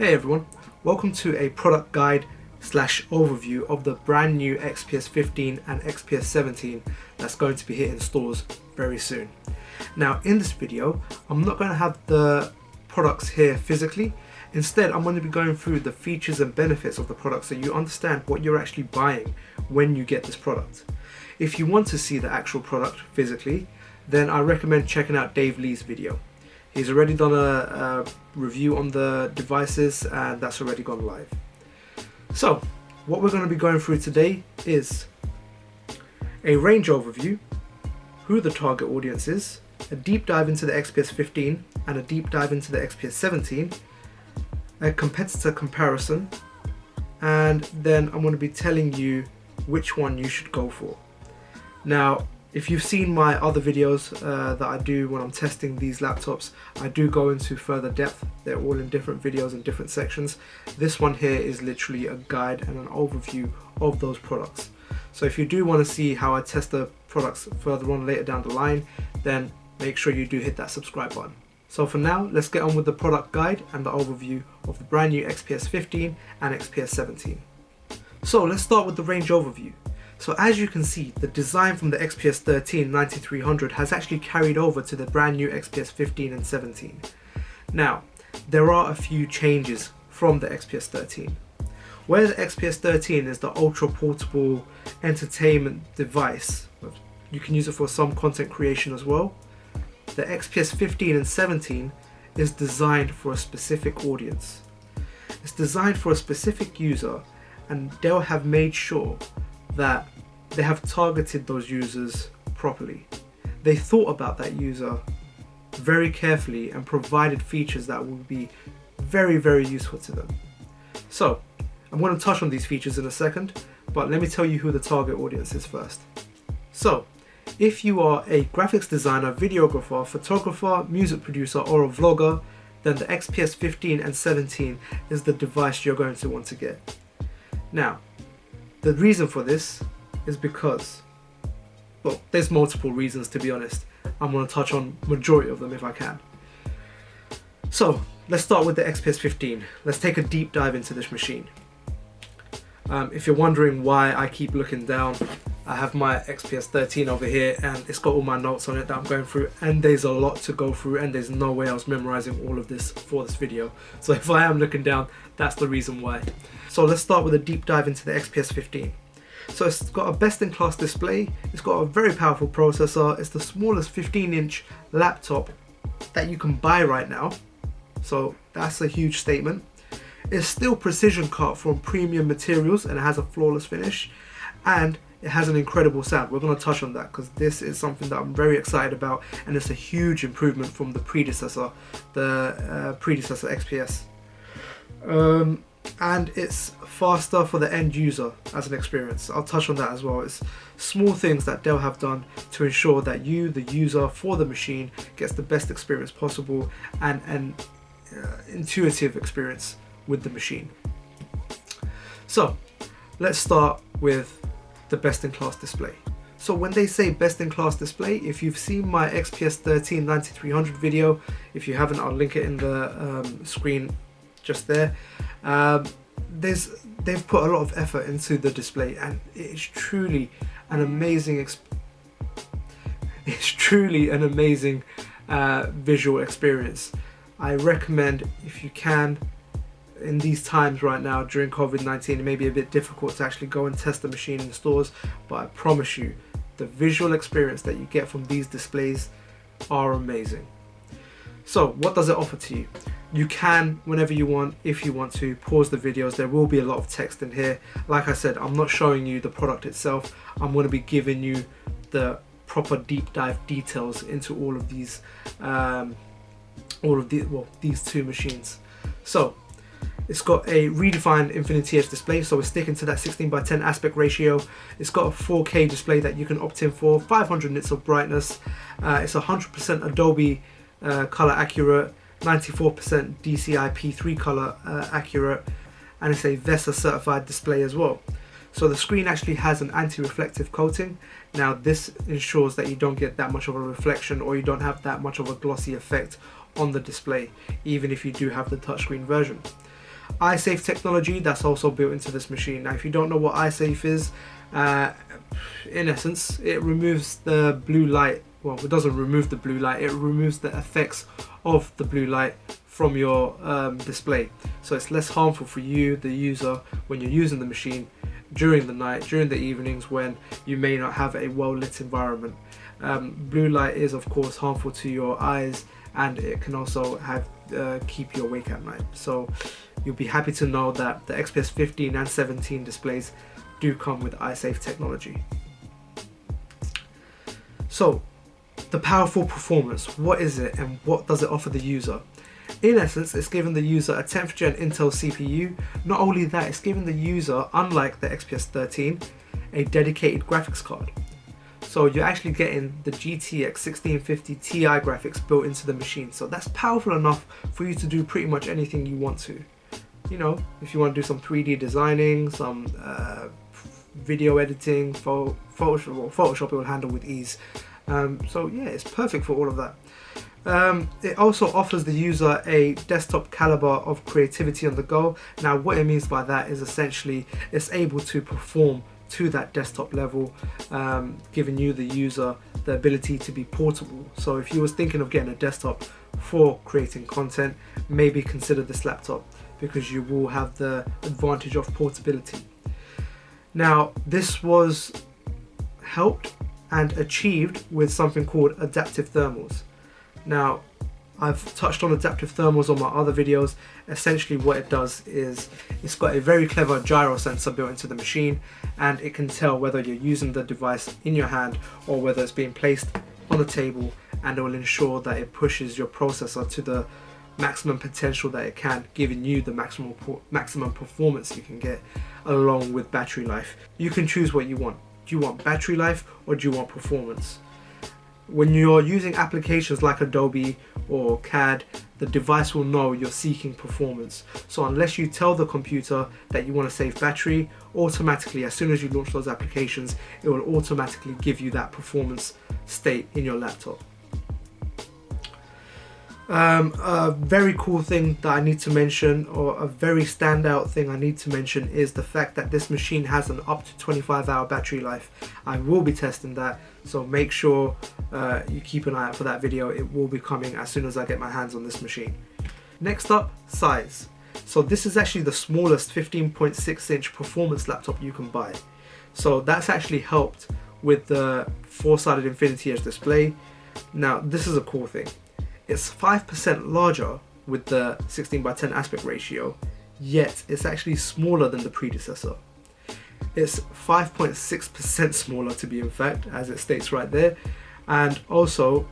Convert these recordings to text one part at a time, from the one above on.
Hey everyone, welcome to a product guide slash overview of the brand new XPS 15 and XPS 17 that's going to be hitting stores very soon. Now in this video, I'm not going to have the products here physically. Instead, I'm going to be going through the features and benefits of the product so you understand what you're actually buying when you get this product. If you want to see the actual product physically, then I recommend checking out Dave Lee's video. He's already done a review on the devices and that's already gone live. So what we're going to be going through today is a range overview, who the target audience is, a deep dive into the XPS 15 and a deep dive into the XPS 17, a competitor comparison, and then I'm going to be telling you which one you should go for. Now, if you've seen my other videos that I do when I'm testing these laptops, I do go into further depth. They're all in different videos in different sections. This one here is literally a guide and an overview of those products. So if you do want to see how I test the products further on later down the line, then make sure you do hit that subscribe button. So for now, let's get on with the product guide and the overview of the brand new XPS 15 and XPS 17. So let's start with the range overview. So as you can see, the design from the XPS 13 9300 has actually carried over to the brand new XPS 15 and 17. Now, there are a few changes from the XPS 13. Where the XPS 13 is the ultra portable entertainment device, you can use it for some content creation as well. The XPS 15 and 17 is designed for a specific audience. It's designed for a specific user, and they'll have made sure that they have targeted those users properly. They thought about that user very carefully and provided features that will be very, very useful to them. So I'm going to touch on these features in a second, but let me tell you who the target audience is first. So if you are a graphics designer, videographer, photographer, music producer, or a vlogger, then the XPS 15 and 17 is the device you're going to want to get. Now, the reason for this is because, well, there's multiple reasons, to be honest. I'm going to touch on majority of them if I can. So let's start with the XPS 15. Let's take a deep dive into this machine. If you're wondering why I keep looking down, I have my XPS 13 over here and it's got all my notes on it that I'm going through, and there's a lot to go through and there's no way I was memorizing all of this for this video. So if I am looking down, that's the reason why. So let's start with a deep dive into the XPS 15. So it's got a best-in-class display, it's got a very powerful processor, it's the smallest 15-inch laptop that you can buy right now, so that's a huge statement. It's still precision cut from premium materials and it has a flawless finish, and it has an incredible sound. We're going to touch on that because this is something that I'm very excited about, and it's a huge improvement from the predecessor XPS. And it's faster for the end user as an experience. I'll touch on that as well. It's small things that Dell have done to ensure that you, the user for the machine, gets the best experience possible and an intuitive experience with the machine. So let's start with the best-in-class display. So when they say best-in-class display, if you've seen my XPS 13 9300 video, if you haven't, I'll link it in the screen just there. They've put a lot of effort into the display, and it's truly an amazing visual experience. I recommend, if you can, in these times right now during COVID-19, it may be a bit difficult to actually go and test the machine in stores, but I promise you the visual experience that you get from these displays are amazing. So what does it offer to you? You can, whenever you want, if you want to, pause the videos. There will be a lot of text in here. Like I said, I'm not showing you the product itself. I'm going to be giving you the proper deep dive details into all of these these two machines. So it's got a redefined Infinity Edge display, so we're sticking to that 16:10 aspect ratio. It's got a 4K display that you can opt in for, 500 nits of brightness. It's 100% Adobe color accurate, 94% DCI P3 color accurate, and it's a VESA certified display as well. So the screen actually has an anti-reflective coating. Now this ensures that you don't get that much of a reflection, or you don't have that much of a glossy effect on the display, even if you do have the touchscreen version. iSafe technology, that's also built into this machine. Now if you don't know what iSafe is, in essence it removes the blue light. Well, it doesn't remove the blue light, it removes the effects of the blue light from your display. So it's less harmful for you, the user, when you're using the machine during the night, during the evenings when you may not have a well lit environment. Blue light is of course harmful to your eyes, and it can also have keep you awake at night. So you'll be happy to know that the XPS 15 and 17 displays do come with iSafe technology. So the powerful performance, what is it and what does it offer the user? In essence, it's giving the user a 10th gen Intel CPU. Not only that, it's giving the user, unlike the XPS 13, a dedicated graphics card. So you're actually getting the GTX 1650 Ti graphics built into the machine. So that's powerful enough for you to do pretty much anything you want to. You know, if you want to do some 3D designing, some video editing, Photoshop it will handle with ease. So yeah, it's perfect for all of that. It also offers the user a desktop caliber of creativity on the go. Now what it means by that is essentially it's able to perform to that desktop level, giving you, the user, the ability to be portable. So if you was thinking of getting a desktop for creating content, maybe consider this laptop, because you will have the advantage of portability. Now this was helped and achieved with something called adaptive thermals. Now I've touched on adaptive thermals on my other videos. Essentially what it does is it's got a very clever gyro sensor built into the machine, and it can tell whether you're using the device in your hand or whether it's being placed on the table, and it will ensure that it pushes your processor to the maximum potential that it can, giving you the maximum performance you can get, along with battery life. You can choose what you want. Do you want battery life or do you want performance? When you're using applications like Adobe or CAD, the device will know you're seeking performance. So unless you tell the computer that you want to save battery, automatically, as soon as you launch those applications, it will automatically give you that performance state in your laptop. A very cool thing that I need to mention, or a very standout thing I need to mention, is the fact that this machine has an up to 25-hour battery life. I will be testing that, so make sure you keep an eye out for that video. It will be coming as soon as I get my hands on this machine. Next up, size. So this is actually the smallest 15.6-inch performance laptop you can buy. So that's actually helped with the four-sided Infinity Edge display. Now this is a cool thing. It's 5% larger with the 16:10 aspect ratio, yet it's actually smaller than the predecessor. It's 5.6% smaller, to be in fact, as it states right there, and also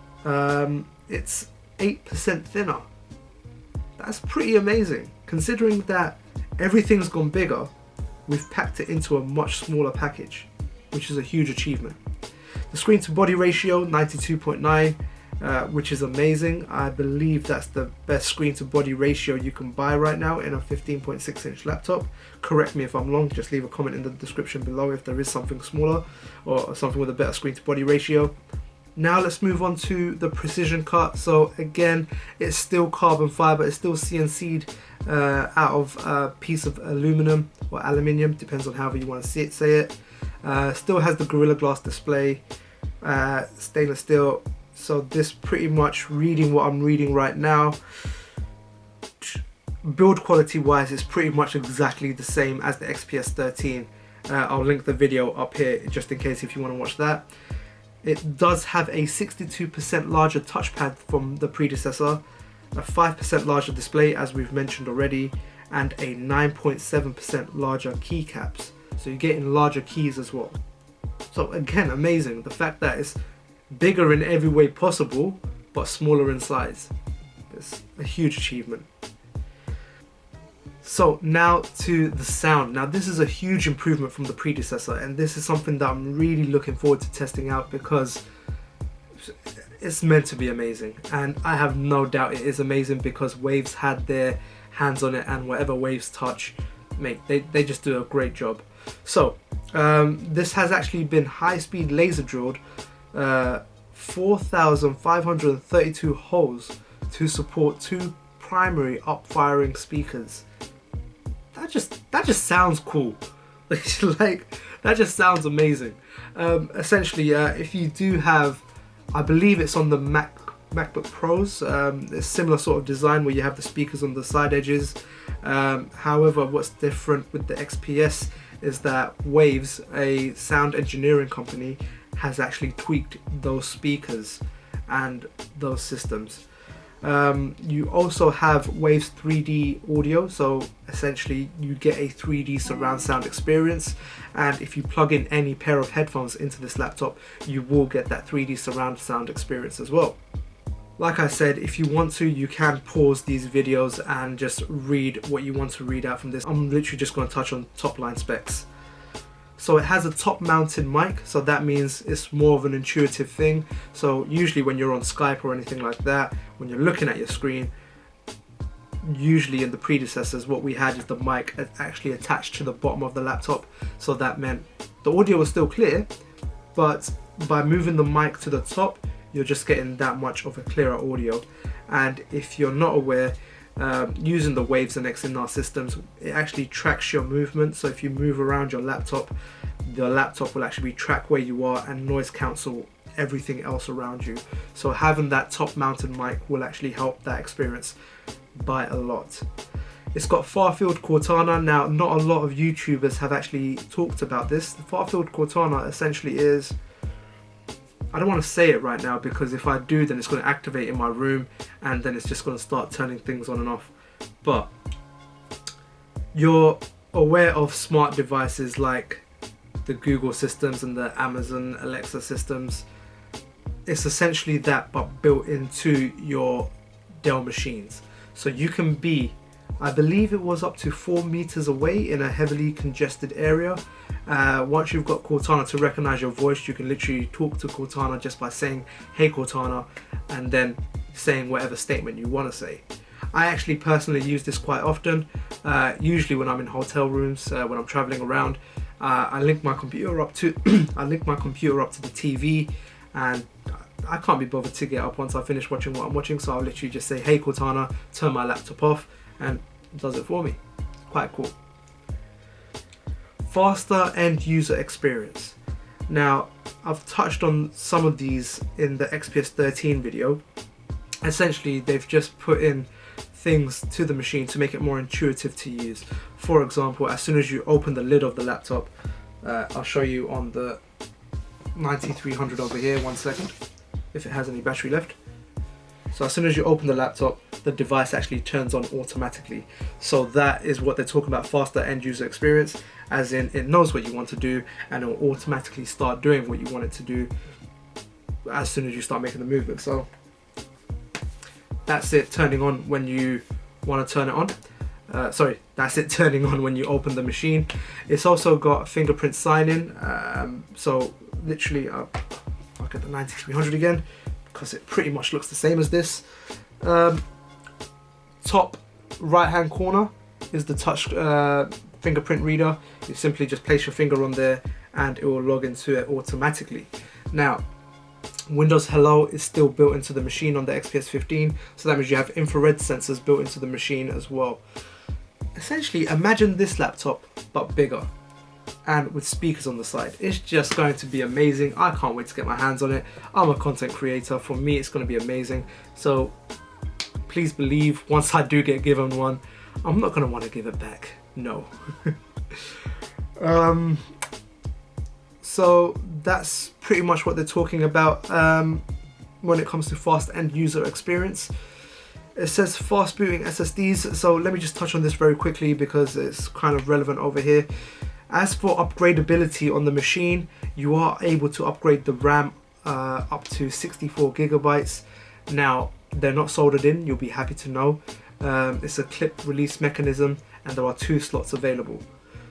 it's 8% thinner. That's pretty amazing, considering that everything's gone bigger. We've packed it into a much smaller package, which is a huge achievement. The screen to body ratio 92.9, which is amazing. I believe that's the best screen to body ratio you can buy right now in a 15.6-inch laptop. Correct me if I'm wrong, just leave a comment in the description below if there is something smaller or something with a better screen to body ratio. Now let's move on to the precision cut. So again, it's still carbon fiber, it's still CNC'd out of a piece of aluminum or aluminium, depends on however you want to say it. Still has the Gorilla Glass display, stainless steel. So this pretty much, reading what I'm reading right now, build quality wise is pretty much exactly the same as the XPS 13. I'll link the video up here just in case if you want to watch that. It does have a 62% larger touchpad from the predecessor, a 5% larger display as we've mentioned already, and a 9.7% larger keycaps. So you're getting larger keys as well. So again, amazing. The fact that it's bigger in every way possible, but smaller in size. It's a huge achievement. So now to the sound. Now this is a huge improvement from the predecessor, and this is something that I'm really looking forward to testing out because it's meant to be amazing. And I have no doubt it is amazing because Waves had their hands on it, and whatever Waves touch, mate, they just do a great job. So this has actually been high-speed laser drilled 4,532 holes to support two primary up-firing speakers. that just sounds cool. Like, that just sounds amazing. Essentially, if you do have, I believe it's on the MacBook Pros, it's similar sort of design where you have the speakers on the side edges. However, what's different with the XPS is that Waves, a sound engineering company, has actually tweaked those speakers and those systems. You also have Waves 3D audio, so essentially you get a 3D surround sound experience, and if you plug in any pair of headphones into this laptop, you will get that 3D surround sound experience as well. Like I said, if you want to, you can pause these videos and just read what you want to read out from this. I'm literally just going to touch on top line specs. So it has a top mounted mic, so that means it's more of an intuitive thing. So usually when you're on Skype or anything like that, when you're looking at your screen, usually in the predecessors, what we had is the mic actually attached to the bottom of the laptop. So that meant the audio was still clear, but by moving the mic to the top, you're just getting that much of a clearer audio. And if you're not aware, using the Waves and XNR systems, it actually tracks your movement. So if you move around your laptop, the laptop will actually track where you are and noise cancel everything else around you. So having that top mounted mic will actually help that experience by a lot. It's got far field Cortana. Now, not a lot of YouTubers have actually talked about this. The far field Cortana essentially is, I don't want to say it right now because if I do, then it's going to activate in my room and then it's just going to start turning things on and off. But you're aware of smart devices like the Google systems and the Amazon Alexa systems. It's essentially that, but built into your Dell machines. So you can be, I believe it was up to 4 meters away in a heavily congested area. Once you've got Cortana to recognize your voice, you can literally talk to Cortana just by saying, "Hey Cortana," and then saying whatever statement you want to say. I actually personally use this quite often. Usually when I'm in hotel rooms, when I'm traveling around, I link my computer up to the TV, and I can't be bothered to get up once I finish watching what I'm watching. So I'll literally just say, "Hey Cortana, turn my laptop off," and it does it for me. Quite cool. Faster end user experience. Now, I've touched on some of these in the XPS 13 video. Essentially, they've just put in things to the machine to make it more intuitive to use. For example, as soon as you open the lid of the laptop, I'll show you on the 9300 over here, 1 second, if it has any battery left. So as soon as you open the laptop, the device actually turns on automatically. So that is what they're talking about, faster end user experience, as in it knows what you want to do and it will automatically start doing what you want it to do as soon as you start making the movement. So that's it turning on when you want to turn it on. That's it turning on when you open the machine. It's also got fingerprint sign-in. So literally, I'll get the 9300 again because it pretty much looks the same as this. Top right hand corner is the touch fingerprint reader. You simply just place your finger on there and it will log into it automatically. Now, Windows Hello is still built into the machine on the XPS 15, so that means you have infrared sensors built into the machine as well. Essentially, imagine this laptop but bigger and with speakers on the side. It's just going to be amazing. I can't wait to get my hands on it. I'm a content creator. For me, it's going to be amazing. So please believe once I do get given one, I'm not going to want to give it back. No. So that's pretty much what they're talking about when it comes to fast end user experience. It says fast booting SSDs, so let me just touch on this very quickly because it's kind of relevant over here. As for upgradability on the machine, you are able to upgrade the RAM up to 64 gigabytes. Now, they're not soldered in, you'll be happy to know. It's a clip release mechanism and there are 2 slots available.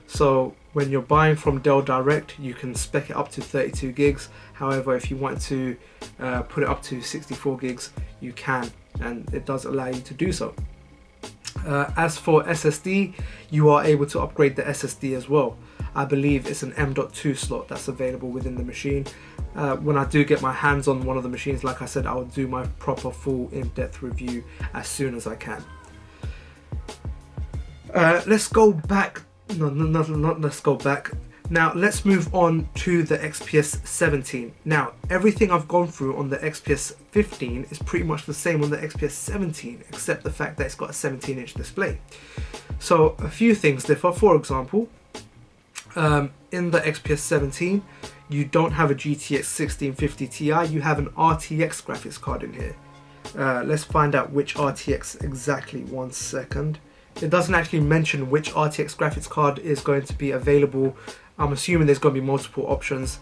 So when you're buying from Dell Direct, you can spec it up to 32 gigs. However, if you want to put it up to 64 gigs, you can, and it does allow you to do so. As for SSD, you are able to upgrade the SSD as well. I believe it's an M.2 slot that's available within the machine. When I do get my hands on one of the machines, like I said, I will do my proper full in-depth review as soon as I can. Let's go back. No, not let's go back. Now let's move on to the XPS 17. Now everything I've gone through on the XPS 15 is pretty much the same on the XPS 17, except the fact that it's got a 17-inch display. So a few things differ. For example, in the XPS 17, you don't have a GTX 1650 Ti, you have an RTX graphics card in here. Let's find out which RTX exactly, 1 second. It doesn't actually mention which RTX graphics card is going to be available. I'm assuming there's going to be multiple options.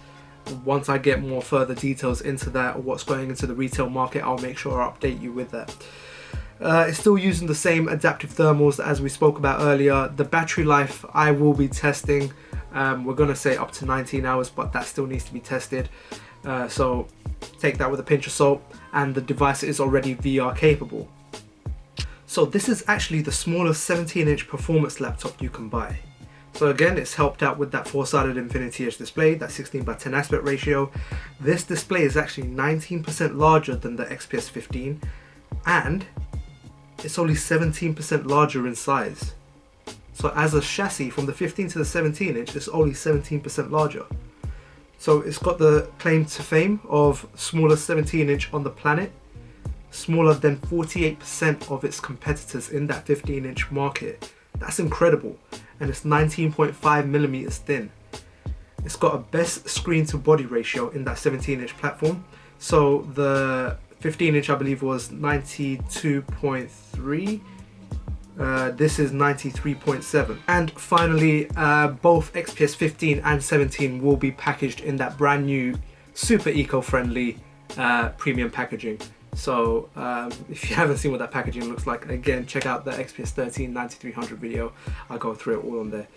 Once I get more further details into that, or what's going into the retail market, I'll make sure I update you with that. It's still using the same adaptive thermals as we spoke about earlier. The battery life I will be testing. We're going to say up to 19 hours, but that still needs to be tested. So take that with a pinch of salt. And the device is already VR capable. So this is actually the smallest 17-inch performance laptop you can buy. So again, it's helped out with that 4-sided Infinity Edge display, that 16:10 aspect ratio. This display is actually 19% larger than the XPS 15, and it's only 17% larger in size. So as a chassis, from the 15 to the 17-inch, it's only 17% larger. So it's got the claim to fame of smallest 17-inch on the planet, smaller than 48% of its competitors in that 15-inch market. That's incredible. And it's 19.5 millimeters thin. It's got a best screen to body ratio in that 17-inch platform. So the 15-inch I believe was 92.3. This is 93.7. And finally, both XPS 15 and 17 will be packaged in that brand new, super eco-friendly premium packaging. So if you haven't seen what that packaging looks like, again, check out the XPS 13 9300 video. I'll go through it all on there.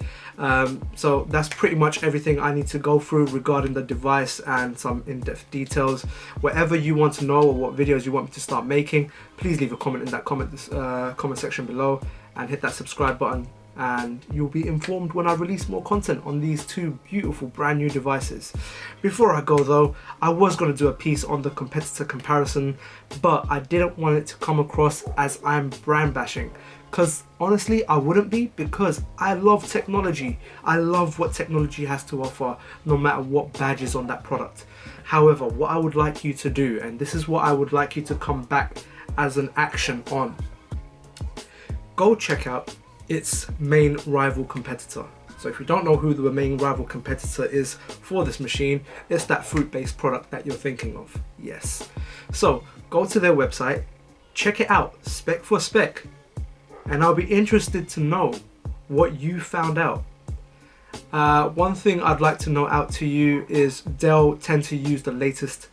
So that's pretty much everything I need to go through regarding the device and some in-depth details. Whatever you want to know or what videos you want me to start making, please leave a comment in that comment section below and hit that subscribe button, and you'll be informed when I release more content on these two beautiful brand new devices. Before I go though, I was going to do a piece on the competitor comparison, but I didn't want it to come across as I'm brand bashing, because honestly I wouldn't be, because I love technology. I love what technology has to offer, no matter what badge is on that product. However, what I would like you to do, and this is what I would like you to come back as an action on, go check out its main rival competitor. So if you don't know who the main rival competitor is for this machine, it's that fruit-based product that you're thinking of. Yes. So go to their website, check it out, spec for spec, and I'll be interested to know what you found out. One thing I'd like to know out to you is Dell tend to use the latest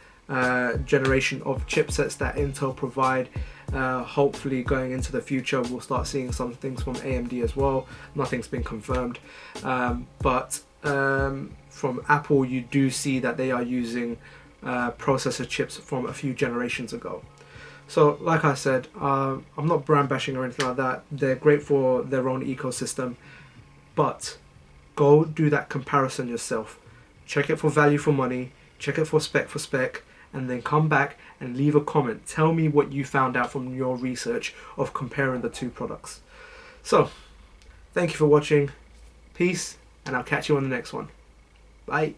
generation of chipsets that Intel provide. Hopefully going into the future we'll start seeing some things from AMD as well. Nothing's been confirmed, but from Apple you do see that they are using processor chips from a few generations ago. So like I said, I'm not brand bashing or anything like that. They're great for their own ecosystem, but go do that comparison yourself. Check it for value for money, check it for spec, and then come back and leave a comment. Tell me what you found out from your research of comparing the two products. So, thank you for watching. Peace, and I'll catch you on the next one. Bye.